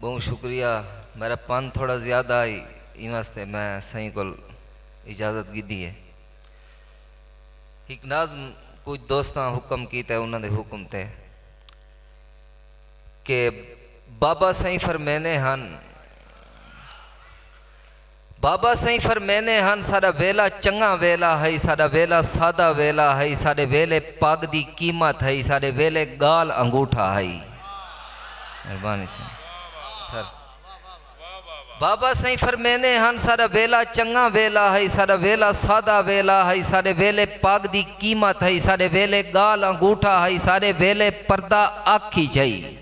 बहुत शुक्रिया। मेरा पन थोड़ा ज़्यादा आई इन वास्ते मैं सही को इजाज़त गिदी है। एक नाज़म कुछ दोस्तां हुक्म कीता उन्होंने हुक्म ते कि बाबा सही फरमाने हन, बाबा सही फरमाने हन साडा वेला चंगा वेला है, साडा वेला सादा वेला है, साडे वेले पग दी कीमत है, साडे वेले गाल अंगूठा है। मेहरबानी सर। बाबा सही फरमाने हन साडा वेला चंगा वेला है, साडा वेला सादा वेला है, साडे वेले पग दी कीमत है, साडे वेले गाल अंगूठा है, साडे वेले पर्दा आखी चाहिए,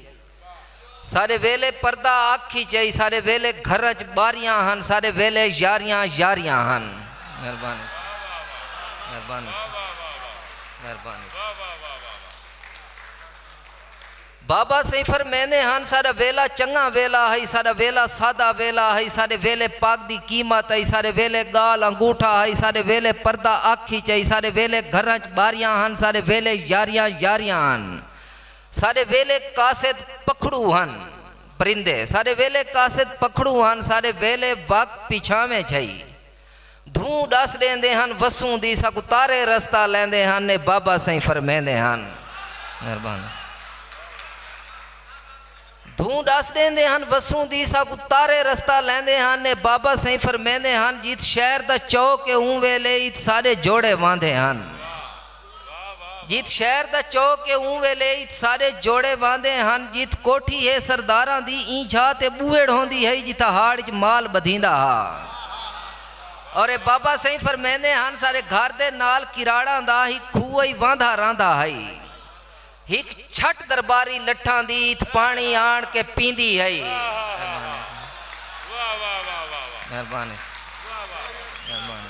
सारे वेले पर्दा आखी चाहिए, सारे वेले घर च बारियां हन, सारे वेले यारियां यारियां हन। मेहरबानी मेहरबानी मेहरबानी। बाबा सही फरमाने हन सारा वेला चंगा वेला है, सारा वेला सादा वेला है, सारे वेले पाक दी कीमत है, सारे वेले गाल अंगूठा है, सारे वेले पर्दा आखी चाहिए, सारे वेले घर च बारियां हन, सारे वेले यारियां यारियां हन, सारे वेले कासिद पखड़ू हन परिंदे, सारे वेले कासिद पखड़ू हन, सारे वेले वक्त पिछा में छई धूं डस देंदे हन, वसूं दी सक तारे रस्ता लेंदे हन ने बाबा सही फरमाने हन। मेहरबानी। धूं डस देंदे हन, वसूं दी सक तारे रस्ता लेंदे हन ने बाबा सही फरमाने हन। जित शहर दा चौक के ऊं वेले इत सारे जोड़े बांधे हन, जित शहर दा चौक के ऊं वेले इत सारे जोड़े बांधे हन। जित कोठी है सरदारां दी ई छा ते बूहेड़ होंदी है, जिता हाड़ च माल बधींदा हा। और बाबा सही फरमाने हन सारे घर दे नाल किराड़ा दा ही खूह ही बांधा रांदा है, हिक छट दरबारी लट्ठां दी इत पानी आण के पींदी है। मेहरबानी मेहरबानी।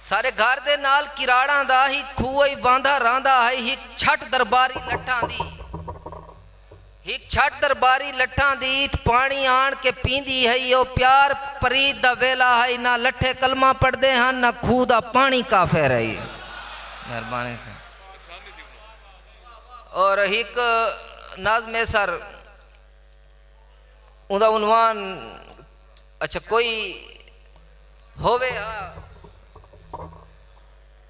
सारे घर दे नाल किराड़ा दा ही खूह ही बांधा रांदा है, हिक छट दरबारी लट्ठां दी, हिक छट दरबारी लट्ठां दी इत पानी आण के पींदी है। यो प्यार परीद दा वेला है, ना लट्ठे कलमा पढ़दे हन, ना खूह दा पानी काफिर है। मेहरबानी से। और हिक नाज़्म सर उदा उन्वान अच्छा कोई होवे हा,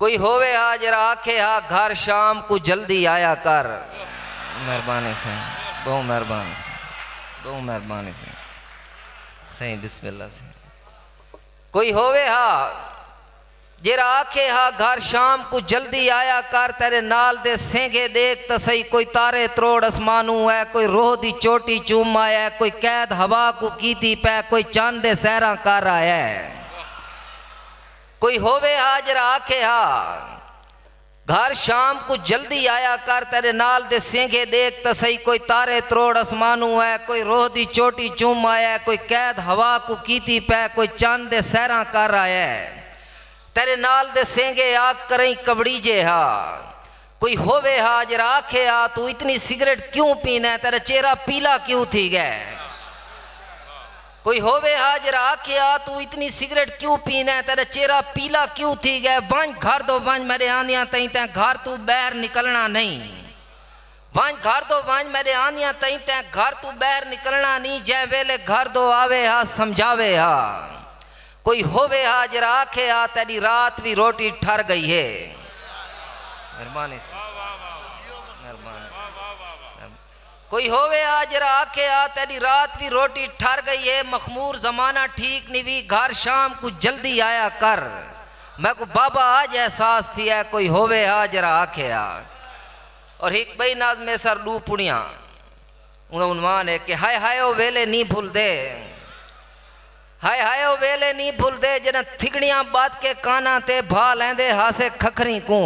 कोई होवे हा जरा आखे हा घर शाम को जल्दी आया कर। मेहरबानी से, बहुत मेहरबानी से, बहुत मेहरबानी से। सही बिस्मिल्लाह से। कोई होवे हा जरा आखे हा घर शाम को जल्दी आया कर, तेरे नाल दे सेंगे देख तो सही, कोई तारे त्रोड़ आसमानू है, कोई रोह दी चोटी चूम आया है, कोई कैद हवा को कीती पै, कोई चांद दे सहरा कर आया है। कोई होवे हा जरा आखे हा घर शाम को जल्दी आया कर, तेरे नाल दे सेंगे देख तो सही, कोई तारे त्रोड़ आसमानू है, कोई रोह दी चोटी चूम आया है, कोई कैद हवा को कीती पै, कोई चांद दे सहरा कर आया है। तेरे नाल दे सेंगे आग करई कबड़ी जे हा। कोई होवे हा जरा आखे हा तू इतनी सिगरेट क्यों पीना है, तेरा चेहरा पीला क्यों थी गए। कोई होवे हा जरा आखे हा तू इतनी सिगरेट क्यों पीना है, तेरा चेहरा पीला क्यों थी गए। बंज घर दो बंज मेरे आनिया तई तै घर तू बाहर निकलना नहीं, बंज घर दो बंज मेरे आनिया तई तै घर तू बाहर निकलना नहीं। जै वेले घर दो आवे हा समझावे हा। कोई होवे हा जरा आखे हा तेरी रात भी रोटी ठर गई है। मेहरबानी से मेहरबानी। कोई होवे हा जरा आखे हा तेरी रात भी रोटी ठर गई है, मखमूर जमाना ठीक नहीं भी घर शाम को जल्दी आया कर। मैं को बाबा आज एहसास थी है, कोई होवे हा जरा आखे हा। और एक बई नाज में सर लू पुणिया उन्वान है कि हाय हाय ओ वेले नहीं भूल दे, हाय हाय ओ वेले नहीं भूल दे, जना थिगड़ियां बात के काना ते भा लेंदे हासे खखरी को।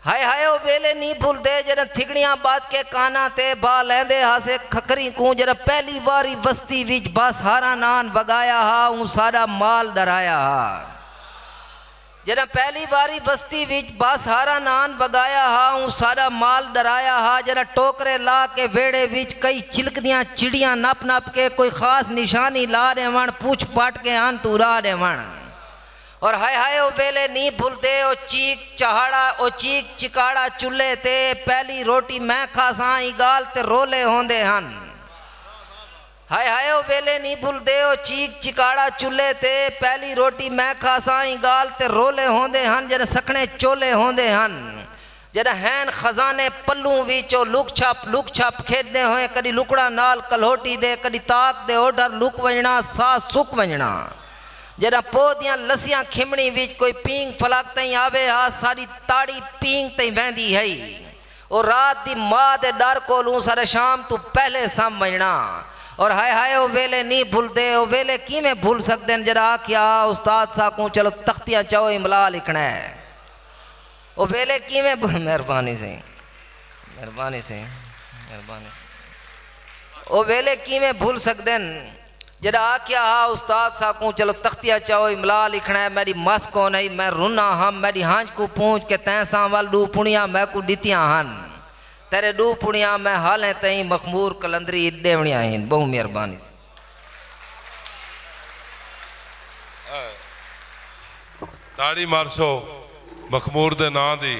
हाय हाय ओ वेले नहीं भूल दे, जना थिगड़ियां बात के काना ते भा लेंदे हासे खखरी को। जना पहली बारी बस्ती विच बस हारा नान बगाया हा, ऊ सारा माल डराया हा। जना पहली बारी बस्ती विच बस हारा नान बगाया हा, ऊ सारा माल डराया हा। जना टोकरे ला के वेड़े विच कई चिलकदियां चिड़ियां नप नप के कोई खास निशानी ला रहे वण, पूछ पाट के आन तू रा रहे वण। और हाय हाय ओ वेले नहीं भूलते ओ चीक चहाड़ा ओ चीक चिकाड़ा चुल्हे ते पहली रोटी मैं खासा ई गाल ते रोले होंदे हन। हाय हाय ओ वेले नहीं भूलते ओ चीक चिकाड़ा चुल्हे ते पहली रोटी मैं खासा ई गाल ते रोले होंदे हन। जद सखने चोले होंदे हन जद हैन खजाने पल्लू विचो लुक छप खेदे होए कदी लुकड़ा नाल कलोटी दे कदी ताक दे ओडर लुक वजना सा सुक वजना। जदा पोदियां लसियां खिमणी विच कोई पींग फलाक तई आवे हा सारी ताड़ी पींग तई वेंदी है। और रात दी मां दे डर कोलू सारे शाम तू पहले समझना। और हाय हाय ओ वेले नहीं भूलते ओ वेले किवें भूल सकते हैं जरा आख्या उस्ताद साकू चलो तख्तियां चाहो इमला लिखना है। ओ वेले किवें मेहरबानी से ओ वेले किवें भूल सकते हैं जरा आख्या हा उस्ताद साकू चलो तख्तियां चाहो इमला लिखना है। मेरी मस को नहीं मैं रुना हम मेरी हांज को पूछ के तैसा वाल डू पुणिया मैं को दितियां हन तेरे डू पुणिया मैं हालें तई मखमूर कलंदरी देवणिया हैं। बहु मेहरबानी से ताड़ी मारसो मखमूर दे नां दी।